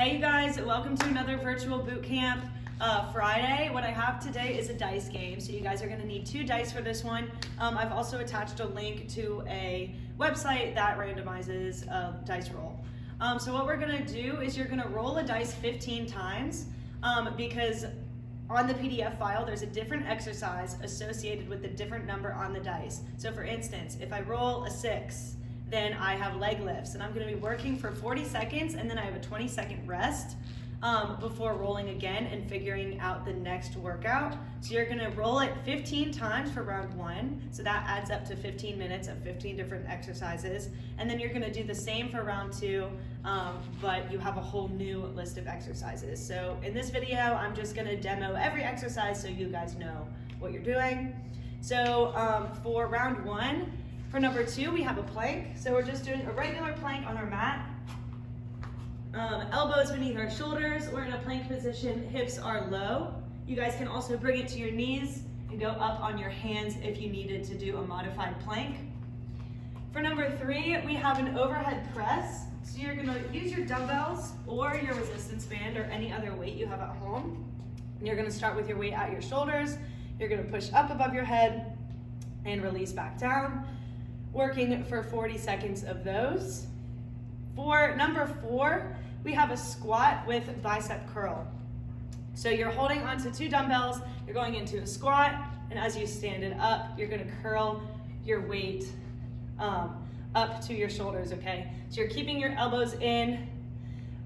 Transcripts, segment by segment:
Hey you guys, welcome to another virtual boot camp Friday. What I have today is a dice game, so you guys are going to need 2 dice for this one. I've also attached a link to a website that randomizes a dice roll. So what we're going to do is you're going to roll a dice 15 times because on the PDF file there's a different exercise associated with the different number on the dice. So for instance, if I roll a 6, then I have leg lifts, and I'm going to be working for 40 seconds, and then I have a 20-second rest before rolling again and figuring out the next workout. So you're going to roll it 15 times for round 1, so that adds up to 15 minutes of 15 different exercises, and then you're going to do the same for round 2, but you have a whole new list of exercises. So in this video, I'm just going to demo every exercise so you guys know what you're doing. So for round 1, for number 2, we have a plank. So we're just doing a regular plank on our mat. Elbows beneath our shoulders. We're in a plank position. Hips are low. You guys can also bring it to your knees and go up on your hands if you needed to do a modified plank. For number 3, we have an overhead press. So you're going to use your dumbbells or your resistance band or any other weight you have at home. And you're going to start with your weight at your shoulders. You're going to push up above your head and release back down, working for 40 seconds of those. For number 4, we have a squat with bicep curl. So you're holding onto 2 dumbbells, you're going into a squat, and as you stand it up, you're gonna curl your weight up to your shoulders, okay? So you're keeping your elbows in,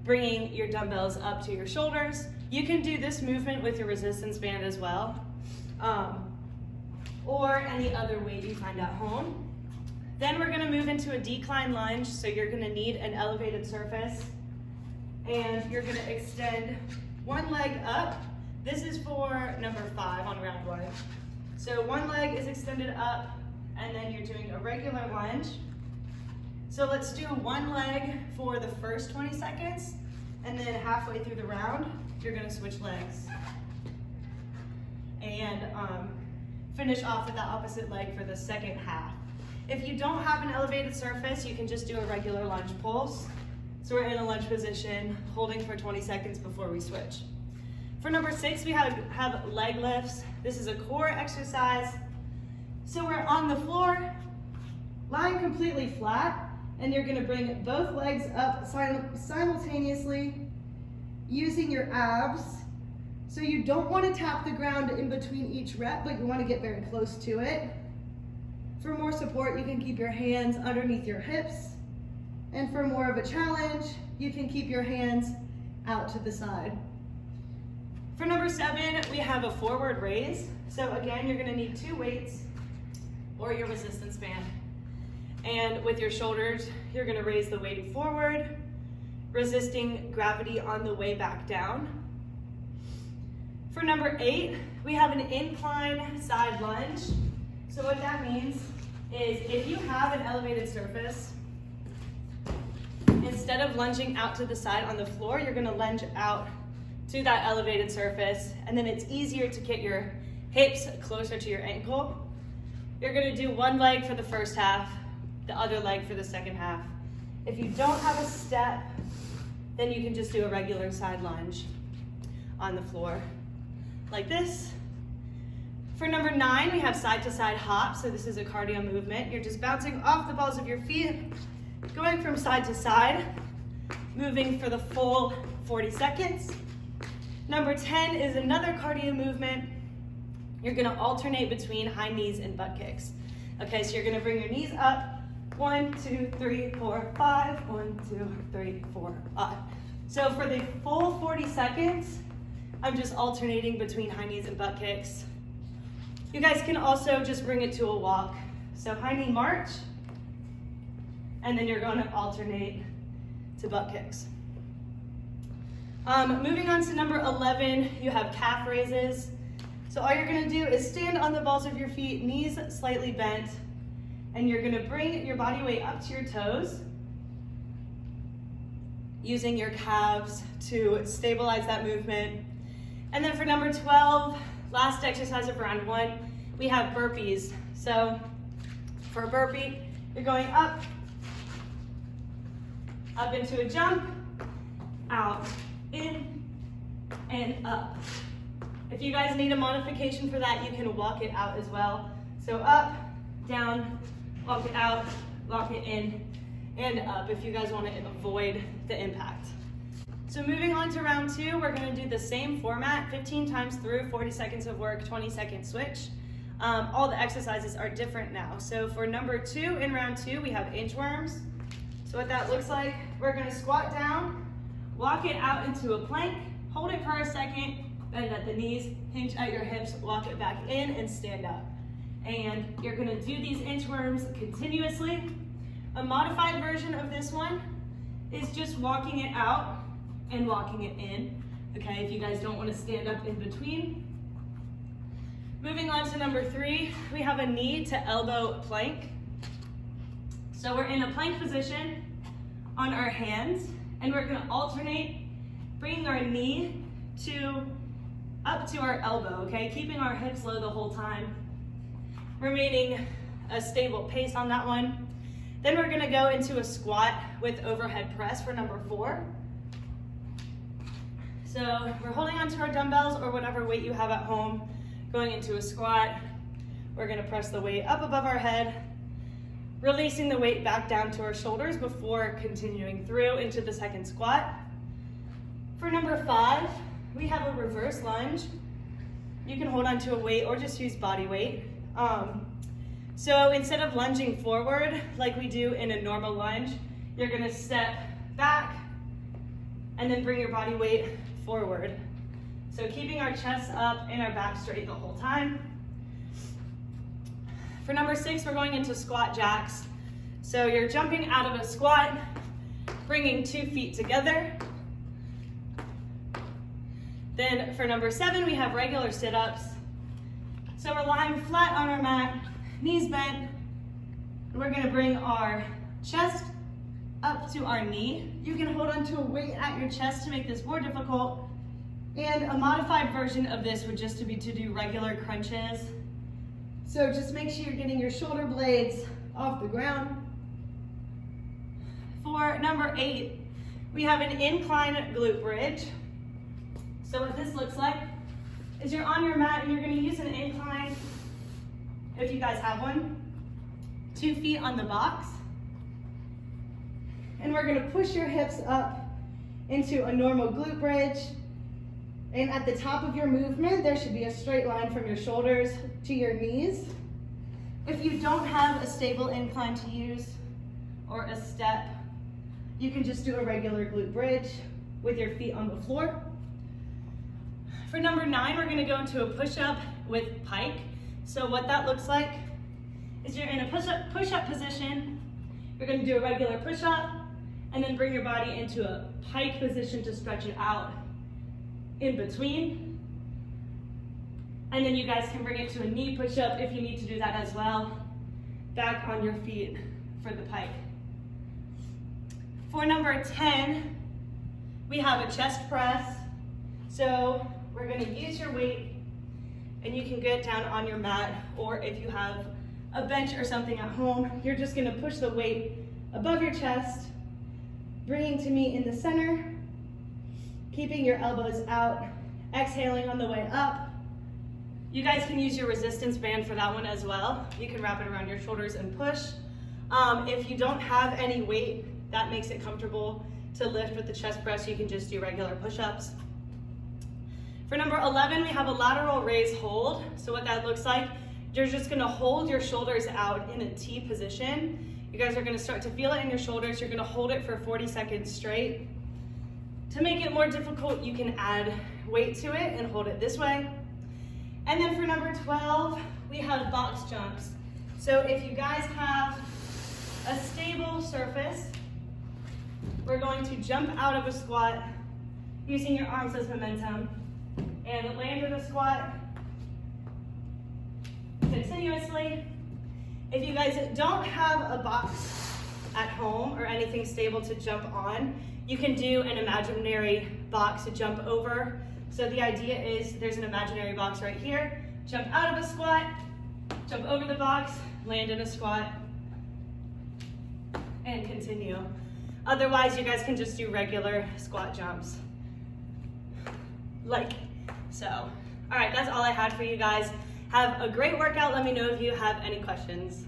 bringing your dumbbells up to your shoulders. You can do this movement with your resistance band as well, or any other weight you find at home. Then we're gonna move into a decline lunge, so you're gonna need an elevated surface, and you're gonna extend one leg up. This is for number 5 on round 1. So one leg is extended up, and then you're doing a regular lunge. So let's do one leg for the first 20 seconds, and then halfway through the round, you're gonna switch legs. And finish off with the opposite leg for the second half. If you don't have an elevated surface, you can just do a regular lunge pulse. So we're in a lunge position, holding for 20 seconds before we switch. For number 6, we have leg lifts. This is a core exercise. So we're on the floor, lying completely flat, and you're gonna bring both legs up simultaneously using your abs. So you don't wanna tap the ground in between each rep, but you wanna get very close to it. For more support, you can keep your hands underneath your hips. And for more of a challenge, you can keep your hands out to the side. For number 7, we have a forward raise. So again, you're gonna need 2 weights or your resistance band. And with your shoulders, you're gonna raise the weight forward, resisting gravity on the way back down. For number 8, we have an incline side lunge. So what that means is if you have an elevated surface, instead of lunging out to the side on the floor, you're gonna lunge out to that elevated surface, and then it's easier to get your hips closer to your ankle. You're gonna do one leg for the first half, the other leg for the second half. If you don't have a step, then you can just do a regular side lunge on the floor, like this. For number 9, we have side to side hop. So this is a cardio movement. You're just bouncing off the balls of your feet, going from side to side, moving for the full 40 seconds. Number 10 is another cardio movement. You're gonna alternate between high knees and butt kicks. Okay, so you're gonna bring your knees up. 1, 2, 3, 4, 5. 1, 2, 3, 4, 5. So for the full 40 seconds, I'm just alternating between high knees and butt kicks. You guys can also just bring it to a walk. So high knee march, and then you're going to alternate to butt kicks. Moving on to number 11, you have calf raises. So all you're going to do is stand on the balls of your feet, knees slightly bent, and you're going to bring your body weight up to your toes, using your calves to stabilize that movement. And then for number 12, last exercise of round 1, we have burpees. So for a burpee, you're going up into a jump, out, and up. If you guys need a modification for that, you can walk it out as well. So up, down, walk it out, lock it in, and up if you guys want to avoid the impact. So moving on to round 2, we're going to do the same format, 15 times through, 40 seconds of work, 20-second switch. All the exercises are different now. So for number 2 in round 2, we have inchworms. So what that looks like, we're going to squat down, walk it out into a plank, hold it for a second, bend at the knees, hinge at your hips, walk it back in, and stand up. And you're going to do these inchworms continuously. A modified version of this one is just walking it out and walking it in, okay, if you guys don't want to stand up in between. Moving on to number 3, we have a knee to elbow plank. So we're in a plank position on our hands, and we're going to alternate bringing our knee up to our elbow, okay, keeping our hips low the whole time, remaining a stable pace on that one. Then we're going to go into a squat with overhead press for number 4. So we're holding onto our dumbbells or whatever weight you have at home, going into a squat. We're going to press the weight up above our head, releasing the weight back down to our shoulders before continuing through into the second squat. For number 5, we have a reverse lunge. You can hold onto a weight or just use body weight. So instead of lunging forward like we do in a normal lunge, you're going to step back and then bring your body weight forward. So keeping our chest up and our back straight the whole time. For number 6, we're going into squat jacks. So you're jumping out of a squat, bringing 2 feet together. Then for number 7, we have regular sit-ups. So we're lying flat on our mat, knees bent. We're going to bring our chest up to our knee. You can hold onto a weight at your chest to make this more difficult. And a modified version of this would just be to do regular crunches. So just make sure you're getting your shoulder blades off the ground. For number 8, we have an incline glute bridge. So what this looks like is you're on your mat and you're going to use an incline, if you guys have one, 2 feet on the box. And we're going to push your hips up into a normal glute bridge. And at the top of your movement, there should be a straight line from your shoulders to your knees. If you don't have a stable incline to use or a step, you can just do a regular glute bridge with your feet on the floor. For number 9, we're going to go into a push-up with pike. So what that looks like is you're in a push-up position. You're going to do a regular push-up and then bring your body into a pike position to stretch it out in between. And then you guys can bring it to a knee push-up if you need to do that as well. Back on your feet for the pike. For number 10, we have a chest press. So we're going to use your weight, and you can get down on your mat, or if you have a bench or something at home, you're just going to push the weight above your chest, bringing to meet in the center, keeping your elbows out, exhaling on the way up. You guys can use your resistance band for that one as well. You can wrap it around your shoulders and push. If you don't have any weight, that makes it comfortable to lift with the chest press. You can just do regular push-ups. For number 11, we have a lateral raise hold. So what that looks like, you're just gonna hold your shoulders out in a T position. You guys are gonna start to feel it in your shoulders. You're gonna hold it for 40 seconds straight. To make it more difficult, you can add weight to it and hold it this way. And then for number 12, we have box jumps. So if you guys have a stable surface, we're going to jump out of a squat using your arms as momentum and land in a squat continuously. If you guys don't have a box at home or anything stable to jump on, you can do an imaginary box to jump over. So the idea is there's an imaginary box right here, jump out of a squat, jump over the box, land in a squat, and continue. Otherwise, you guys can just do regular squat jumps. like. So, all right, that's all I had for you guys. Have a great workout. Let me know if you have any questions.